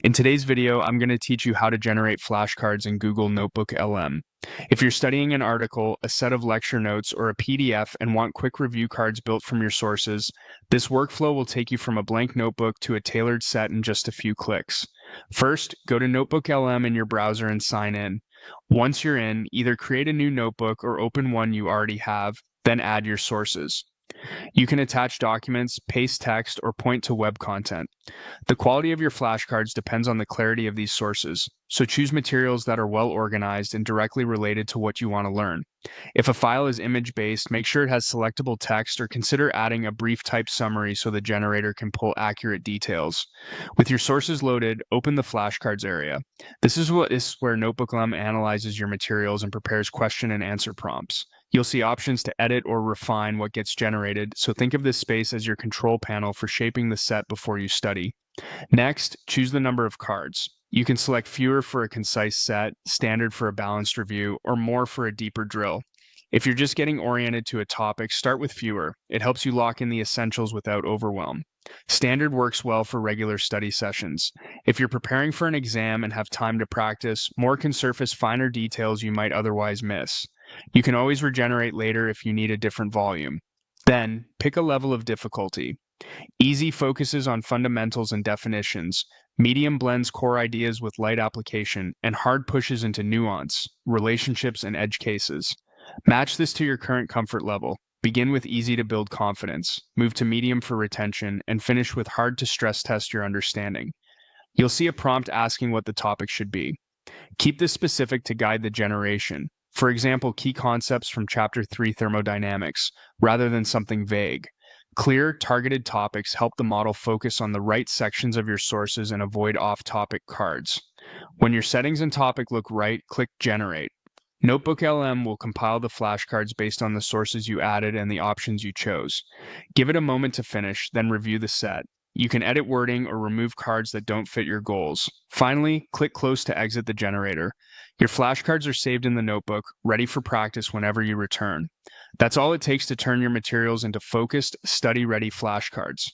In today's video, I'm going to teach you how to generate flashcards in Google NotebookLM. If you're studying an article, a set of lecture notes, or a PDF and want quick review cards built from your sources, this workflow will take you from a blank notebook to a tailored set in just a few clicks. First, go to NotebookLM in your browser and sign in. Once you're in, either create a new notebook or open one you already have, then add your sources. You can attach documents, paste text, or point to web content. The quality of your flashcards depends on the clarity of these sources, so choose materials that are well organized and directly related to what you want to learn. If a file is image-based, make sure it has selectable text or consider adding a brief typed summary so the generator can pull accurate details. With your sources loaded, open the flashcards area. This is where NotebookLM analyzes your materials and prepares question and answer prompts. You'll see options to edit or refine what gets generated, so think of this space as your control panel for shaping the set before you study. Next, choose the number of cards. You can select fewer for a concise set, standard for a balanced review, or more for a deeper drill. If you're just getting oriented to a topic, start with fewer. It helps you lock in the essentials without overwhelm. Standard works well for regular study sessions. If you're preparing for an exam and have time to practice, more can surface finer details you might otherwise miss. You can always regenerate later if you need a different volume. Then, pick a level of difficulty. Easy focuses on fundamentals and definitions. Medium blends core ideas with light application, and hard pushes into nuance, relationships, and edge cases. Match this to your current comfort level. Begin with easy to build confidence, move to medium for retention, and finish with hard to stress test your understanding. You'll see a prompt asking what the topic should be. Keep this specific to guide the generation. For example, key concepts from Chapter 3 Thermodynamics, rather than something vague. Clear, targeted topics help the model focus on the right sections of your sources and avoid off-topic cards. When your settings and topic look right, click Generate. NotebookLM will compile the flashcards based on the sources you added and the options you chose. Give it a moment to finish, then review the set. You can edit wording or remove cards that don't fit your goals. Finally, click Close to exit the generator. Your flashcards are saved in the notebook, ready for practice whenever you return. That's all it takes to turn your materials into focused, study-ready flashcards.